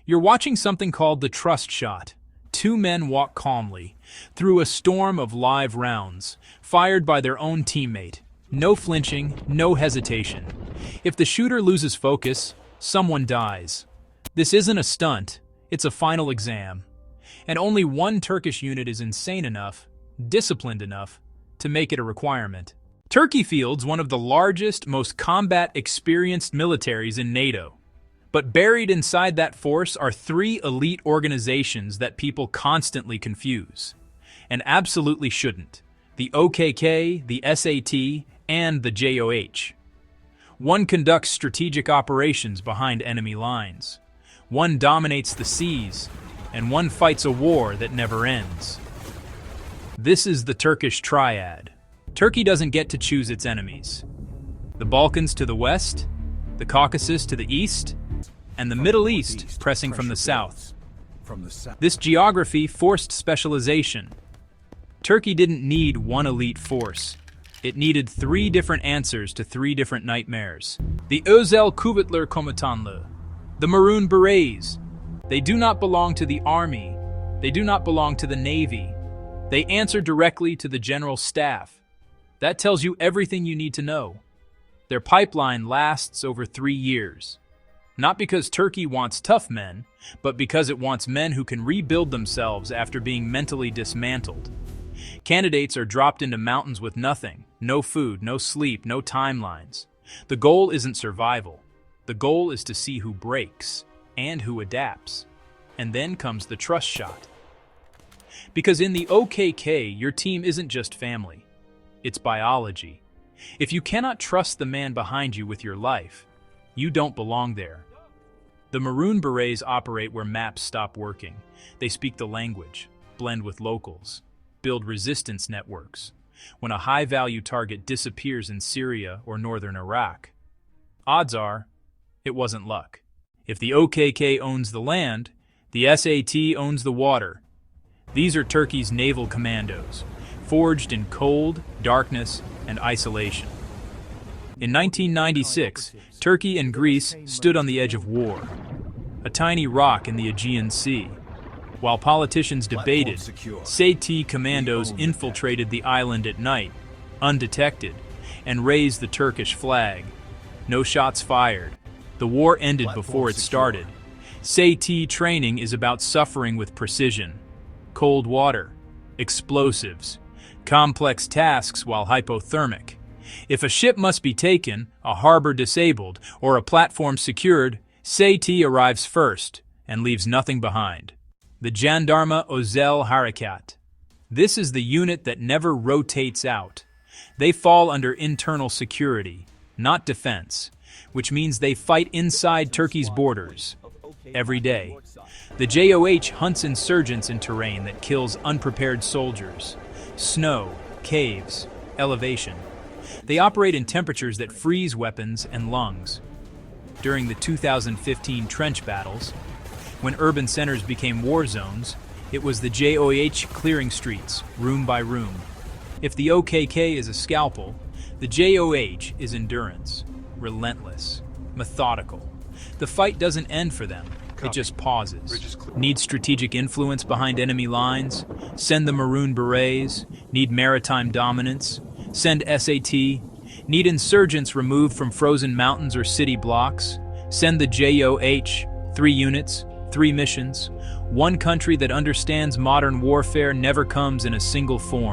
You're watching something called the trust shot. Two men walk calmly through a storm of live rounds, fired by their own teammate. No flinching, no hesitation. If the shooter loses focus, someone dies. This isn't a stunt, it's a final exam. And only one Turkish unit is insane enough, disciplined enough, to make it a requirement. Turkey fields one of the largest, most combat-experienced militaries in NATO. But buried inside that force are three elite organizations that people constantly confuse. And absolutely shouldn't. The OKK, the SAT, and the JOH. One conducts strategic operations behind enemy lines. One dominates the seas, and one fights a war that never ends. This is the Turkish triad. Turkey doesn't get to choose its enemies. The Balkans to the west, the Caucasus to the east, and the Middle East pressing from the south. This geography forced specialization. Turkey didn't need one elite force. It needed three different answers to three different nightmares. The Özel Kuvvetler Komutanlığı, the Maroon Berets. They do not belong to the army. They do not belong to the navy. They answer directly to the general staff. That tells you everything you need to know. Their pipeline lasts over 3 years. Not because Turkey wants tough men, but because it wants men who can rebuild themselves after being mentally dismantled. Candidates are dropped into mountains with nothing, no food, no sleep, no timelines. The goal isn't survival. The goal is to see who breaks and who adapts. And then comes the trust shot. Because in the OKK, your team isn't just family. It's biology. If you cannot trust the man behind you with your life, you don't belong there. The Maroon Berets operate where maps stop working. They speak the language, blend with locals, build resistance networks. When a high-value target disappears in Syria or northern Iraq, odds are it wasn't luck. If the OKK owns the land, the SAT owns the water. These are Turkey's naval commandos, forged in cold, darkness, and isolation. In 1996, Turkey and Greece stood on the edge of war, a tiny rock in the Aegean Sea. While politicians debated, SAT commandos infiltrated the island at night, undetected, and raised the Turkish flag. No shots fired. The war ended before it started. SAT training is about suffering with precision, cold water, explosives, complex tasks while hypothermic. If a ship must be taken, a harbor disabled, or a platform secured, SAT arrives first and leaves nothing behind. The Jandarma Özel Harekat. This is the unit that never rotates out. They fall under internal security, not defense, which means they fight inside Turkey's borders every day. The JOH hunts insurgents in terrain that kills unprepared soldiers. Snow, caves, elevation. They operate in temperatures that freeze weapons and lungs. During the 2015 trench battles, when urban centers became war zones, it was the JOH clearing streets, room by room. If the OKK is a scalpel, the JOH is endurance, relentless, methodical. The fight doesn't end for them, it just pauses. Need strategic influence behind enemy lines? Send the Maroon Berets. Need maritime dominance? Send SAT. Need insurgents removed from frozen mountains or city blocks? Send the JOH. 3 units, 3 missions. One country that understands modern warfare never comes in a single form.